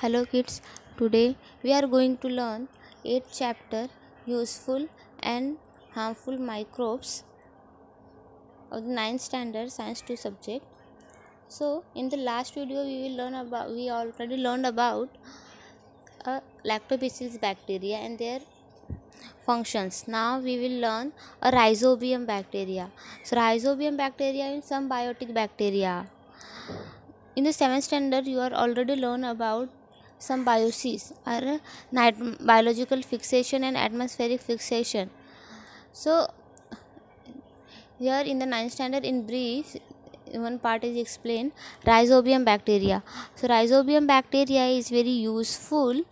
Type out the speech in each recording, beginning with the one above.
Hello kids, today we are going to learn 8th chapter useful and harmful microbes of the 9th standard science 2 subject. So in the last video we already learned about lactobacillus bacteria and their functions. Now we will learn a rhizobium bacteria. So rhizobium bacteria is some biotic bacteria. In the 7th standard you are already learn about some biosis or biological fixation and atmospheric fixation. So here in the 9th standard, in brief, one part is explained rhizobium bacteria. So rhizobium bacteria is very useful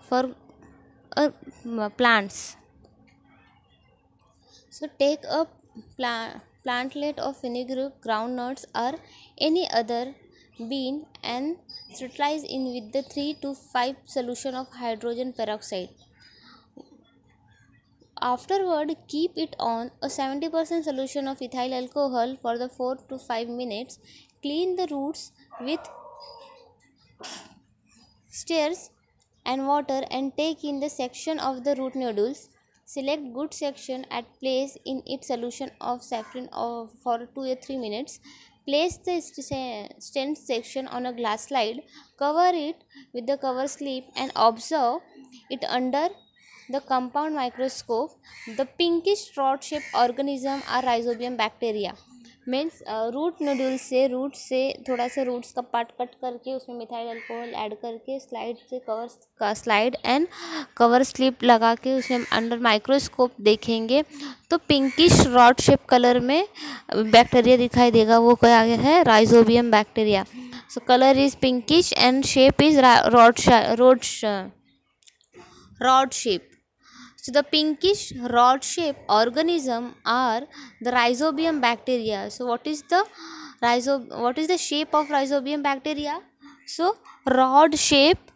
for plants. So take a plantlet of fenugreek, groundnuts or any other bean and sterilize in with the 3 to 5 solution of hydrogen peroxide. Afterward, keep it on a 70% solution of ethyl alcohol for the 4 to 5 minutes. Clean the roots with stirrs and water and take in the section of the root nodules. Select good section and place in its solution of saffron for 2 or 3 minutes. Place the stem section on a glass slide. Cover it with the cover slip and observe it under the compound microscope. The pinkish rod-shaped organism are rhizobium bacteria. Means root से थोड़ा सा roots का part cut करके उसमें methyl alcohol add करके slide and cover slip लगा के उसमें अंडर माइक्रोस्कोप देखेंगे तो पिंकिश रॉड शेप कलर में बैक्टीरिया दिखाई देगा. वो क्या है? Rhizobium bacteria. So colour is pinkish and shape is rod shape. So the pinkish rod shaped organism are the rhizobium bacteria. So what is the shape of rhizobium bacteria? So rod shaped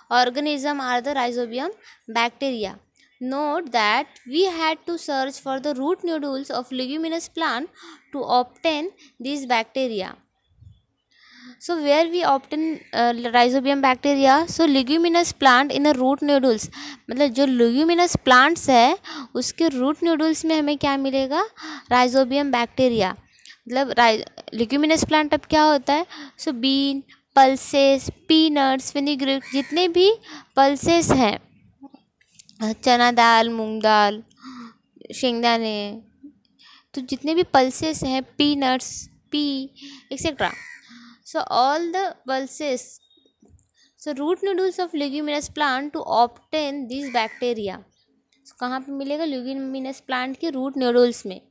organism are the rhizobium bacteria. Note that we had to search for the root nodules of leguminous plant to obtain these bacteria. So where we obtain rhizobium bacteria? So leguminous plant in a root nodules. मतलब जो leguminous plants है उसके root nodules में हमें क्या मिलेगा? rhizobium bacteria. मतलब leguminous plant अब क्या होता है? So bean, pulses, peanuts, fenugreek, जितने भी pulses हैं, चना दाल, मूंग दाल, शेंगदाने, तो जितने भी pulses हैं, peanuts, pea, etc. So all the pulses, so root nodules of leguminous plant to obtain these bacteria. So कहाँ पे मिलेगा? leguminous plant के root nodules में.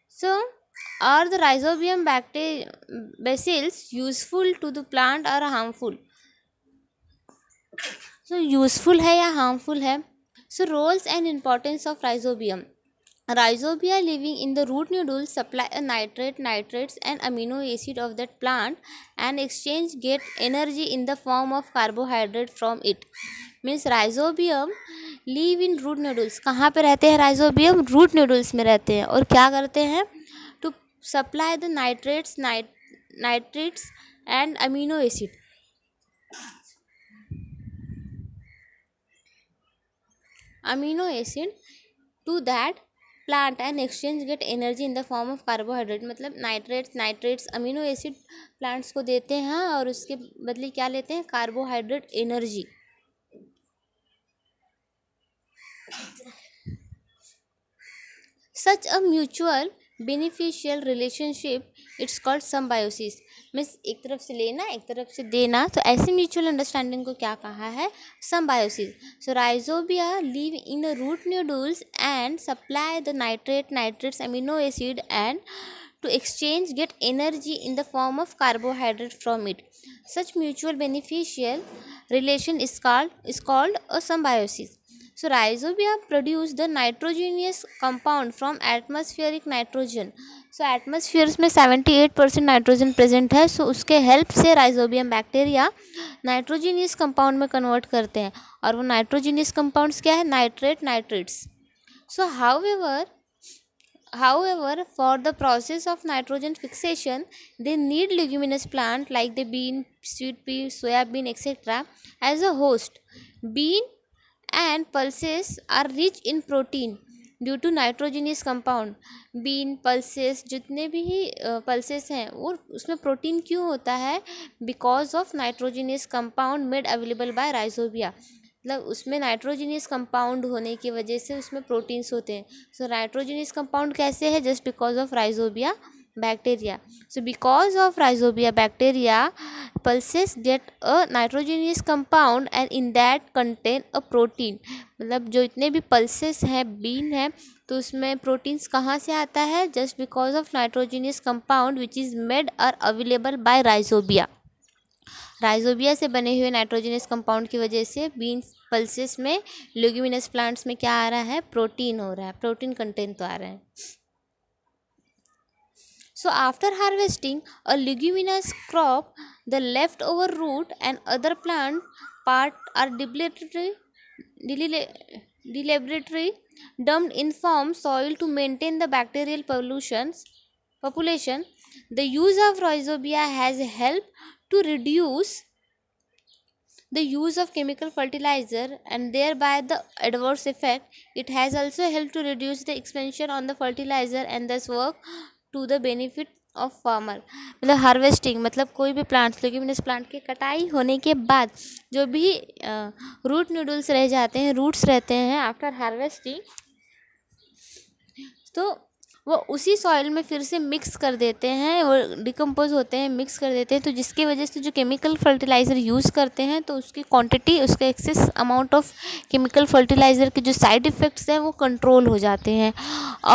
So are the rhizobium bacilles useful to the plant or harmful? So useful है या harmful है? So roles and importance of rhizobium. Rhizobia living in the root nodules supply a nitrates and amino acid of that plant and exchange get energy in the form of carbohydrate from it. Means rhizobium live in root nodules. कहाँ पे रहते हैं rhizobium? root nodules में रहते हैं और क्या करते हैं? To supply the nitrates and amino acid. To that plant and exchange get energy in the form of carbohydrate. मतलब नाइट्रेट्स अमीनो एसिड प्लांट्स को देते हैं और उसके बदले क्या लेते हैं? Carbohydrate energy. Such a mutual beneficial relationship it's called symbiosis. Means एक तरफ से लेना एक तरफ से देना, तो ऐसे म्यूचुअल अंडरस्टैंडिंग को क्या कहा है? symbiosis. So rhizobia live in root nodules and supply the nitrates amino acid and to exchange get energy in the form of carbohydrate from it. Such mutual beneficial relation is called a symbiosis. So rhizobia produce the nitrogenous compound from atmospheric nitrogen. So atmosphere में 78% nitrogen present है. सो उसके help से rhizobium bacteria nitrogenous compound में convert करते हैं और वो nitrogenous compounds क्या है? Nitrates. So however However, for the process of nitrogen fixation, they need leguminous plant like the bean, sweet pea, soybean, etc. as a host. Bean and pulses are rich in protein due to nitrogenous compound. Bean, pulses, जितने भी pulses हैं वो उसमें protein क्यों होता है? Because of nitrogenous compound made available by rhizobia. मतलब उसमें नाइट्रोजनियस कंपाउंड होने की वजह से उसमें प्रोटीन्स होते हैं. सो नाइट्रोजनियस कंपाउंड कैसे है? Just because of rhizobia bacteria. So because of rhizobia bacteria, pulses get a nitrogenous compound and in that contain a protein. मतलब जो इतने भी pulses हैं, बीन है, तो उसमें प्रोटीन्स कहाँ से आता है? Just because of nitrogenous compound which is made और अवेलेबल बाय राइजोबिया. राइजोबिया से बने हुए नाइट्रोजनियस कंपाउंड की वजह से बीन्स, पल्सेस में, लेग्यूमिनस प्लांट्स में क्या आ रहा है? प्रोटीन हो रहा है, प्रोटीन कंटेंट तो आ रहा है. So after harvesting a leguminous crop, the leftover root and other plant part are deliberately dumped in farm soil to maintain the bacterial population. The use of rhizobia has helped to reduce the use of chemical fertilizer and thereby the adverse effect. It has also helped to reduce the expenditure on the fertilizer and thus work to the benefit of farmer. मतलब harvesting मतलब कोई भी plants, leguminous plant की कटाई होने के बाद जो भी रूट नूडल्स रह जाते हैं, रूट्स रहते हैं आफ्टर हार्वेस्टिंग, तो वो उसी सॉइल में फिर से मिक्स कर देते हैं, वो डिकम्पोज होते हैं, मिक्स कर देते हैं. तो जिसकी वजह से जो केमिकल फर्टिलाइज़र यूज़ करते हैं तो उसकी क्वांटिटी, उसका excess amount of chemical fertiliser के जो साइड इफ़ेक्ट्स हैं वो कंट्रोल हो जाते हैं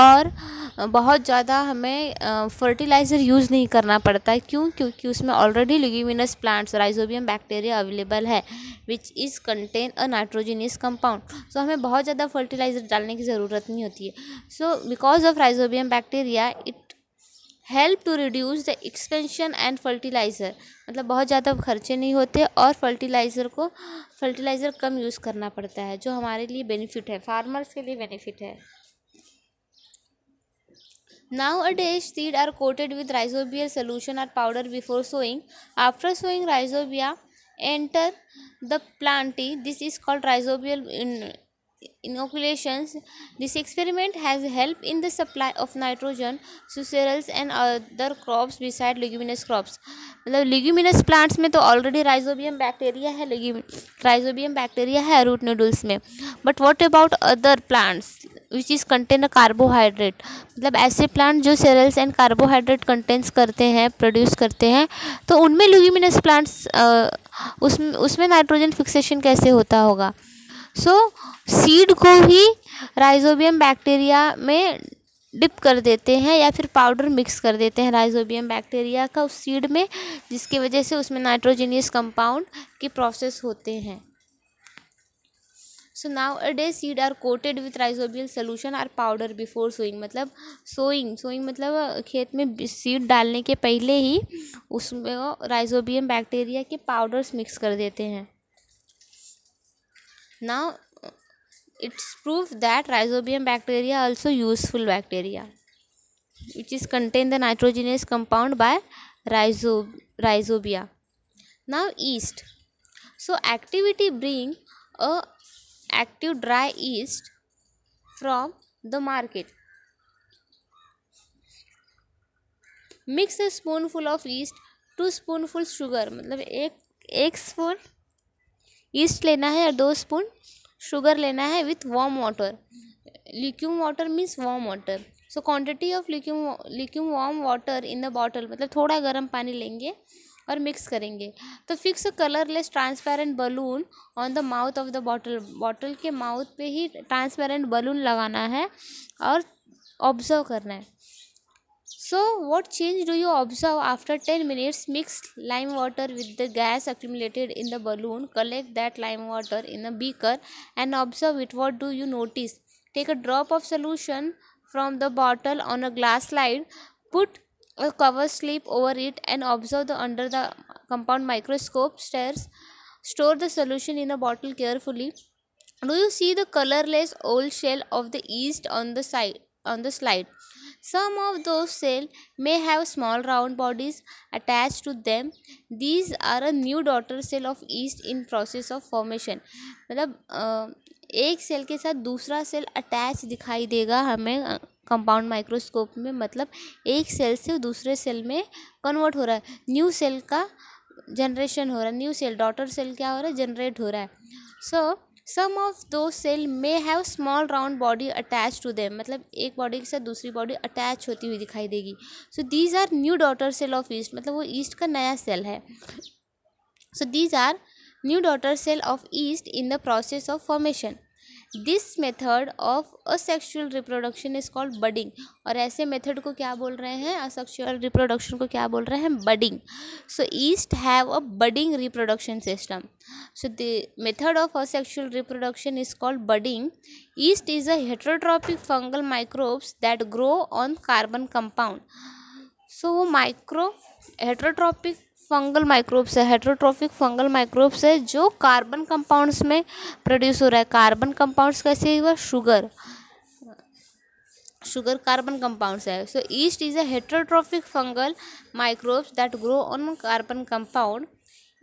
और बहुत ज़्यादा हमें फर्टिलाइज़र यूज़ नहीं करना पड़ता है. क्यों? क्योंकि उसमें already leguminous plants, rhizobium bacteria available है which is contain a nitrogenous compound. So हमें बहुत ज़्यादा फर्टिलाइज़र डालने की ज़रूरत नहीं होती है. So because of rhizobium bacteria it help to reduce the expansion and fertilizer. मतलब बहुत ज़्यादा खर्चे नहीं होते और फर्टिलाइज़र कम यूज़ करना पड़ता है, जो हमारे लिए बेनिफिट है, फार्मर्स के लिए बेनिफिट है. Nowadays, seeds are coated with rhizobial solution or powder before sowing. After sowing, rhizobia enter the planty. This is called rhizobial inoculations. This experiment has helped in the supply of nitrogen to cereals and other crops beside leguminous crops. मतलब leguminous plants में तो already rhizobium bacteria है, rhizobium bacteria है root noodles में. But what about other plants which is contain a carbohydrate. मतलब ऐसे plant जो सेरेल्स and carbohydrate contents करते हैं, प्रोड्यूस करते हैं, तो उनमें लेग्यूमिनस प्लांट्स उसमें नाइट्रोजन फिक्सेशन कैसे होता होगा? सो सीड को ही राइजोबियम बैक्टीरिया में डिप कर देते हैं या फिर पाउडर मिक्स कर देते हैं राइजोबियम बैक्टीरिया का उस सीड में, जिसकी वजह से उसमें नाइट्रोजीनियस कंपाउंड की प्रोसेस होते हैं. सो nowadays seed are coated with rhizobial solution or powder before sowing. मतलब सोइंग मतलब खेत में सीड डालने के पहले ही उसमें वो राइजोबियम बैक्टीरिया के पाउडर्स मिक्स कर देते हैं. Now it's proof that rhizobium bacteria also useful bacteria which is contain the nitrogenous compound by rhizobia. Now yeast. So activity bring a active dry yeast from the market. Mix a spoonful of yeast, 2 spoonfuls sugar. मतलब एक spoon east लेना है और 2 spoon sugar लेना है with warm water. Lukewarm water means warm water. So quantity of lukewarm warm water in the bottle. मतलब थोड़ा गर्म पानी लेंगे और मिक्स करेंगे. तो fix colourless transparent balloon on the mouth of the bottle. Bottle के माउथ पे ही ट्रांसपेरेंट बलून लगाना है और ऑब्जर्व करना है. So what change do you observe after 10 minutes? Mix lime water with the gas accumulated in the balloon. Collect that lime water in a beaker and observe it. What do you notice? Take a drop of solution from the bottle on a glass slide. Put a cover slip over it and observe under the compound microscope. Store the solution in a bottle carefully. Do you see the colorless old shell of the yeast on the slide? Some of those cells may have small round bodies attached to them. These are a new daughter cell of yeast in process of formation. मतलब एक cell के साथ दूसरा cell attach दिखाई देगा हमें compound microscope में, मतलब एक सेल से दूसरे सेल में कन्वर्ट हो रहा है, न्यू सेल का जनरेशन हो रहा है, न्यू सेल डॉटर सेल क्या हो रहा है, जनरेट हो रहा है. So some of the cell may have small round body attach to them, मतलब एक बॉडी के साथ दूसरी बॉडी अटैच होती हुई दिखाई देगी. So these are new daughter cell of yeast, मतलब वो ईस्ट का नया सेल है. So these are new daughter cell of yeast in the process of formation. This method of asexual reproduction is called budding. और ऐसे method को क्या बोल रहे हैं, असेक्सुअल रिप्रोडक्शन को क्या बोल रहे हैं, budding. So east have a budding reproduction system. So the method of asexual reproduction is called budding. Yeast is a heterotrophic fungal microbes that grow on carbon compound. So वो micro heterotrophic fungal microbes है, heterotrophic fungal microbes है जो carbon compounds में produce हो रहा है. Carbon compounds कैसे हुआ, शुगर कार्बन कंपाउंड्स है. So yeast is a heterotrophic fungal microbes that grow on carbon compound.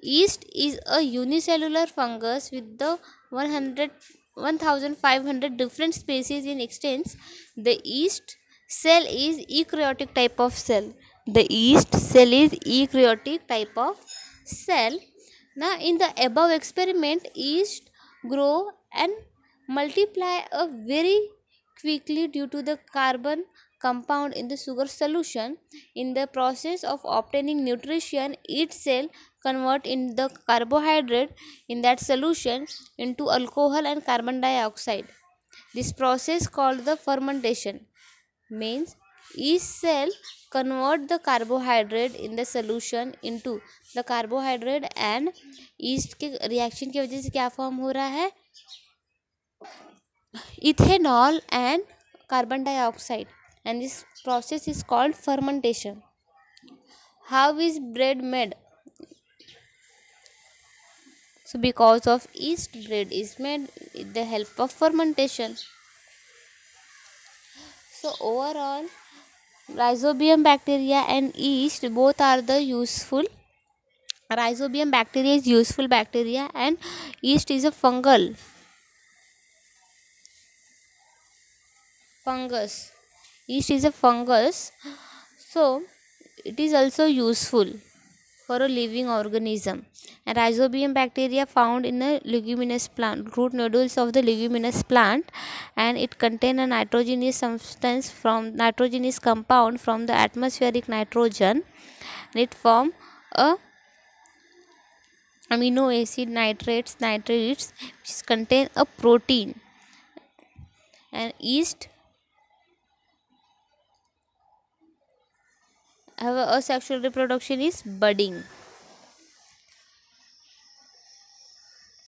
Yeast is a unicellular fungus with the 1500 different species in extent. The yeast cell is eukaryotic type of cell. The yeast cell is eukaryotic type of cell. Now, in the above experiment, yeast grow and multiply very quickly due to the carbon compound in the sugar solution. In the process of obtaining nutrition, each cell convert in the carbohydrate in that solution into alcohol and carbon dioxide. This process called the fermentation. Means each cell convert the carbohydrate in the solution into the carbohydrate and yeast के reaction की वजह से क्या form हो रहा है, ethanol and carbon dioxide, and this process is called fermentation. How is bread made? So because of yeast, bread is made with the help of fermentation. So overall, rhizobium bacteria and yeast both are the useful. Rhizobium bacteria is useful bacteria and yeast is a fungus. Yeast is a fungus, so it is also useful for a living organism. And rhizobium bacteria found in a leguminous plant, root nodules of the leguminous plant, and it contain a nitrogenous substance from nitrogenous compound from the atmospheric nitrogen, and it form a amino acid nitrates which contain a protein. And yeast have a asexual reproduction is budding.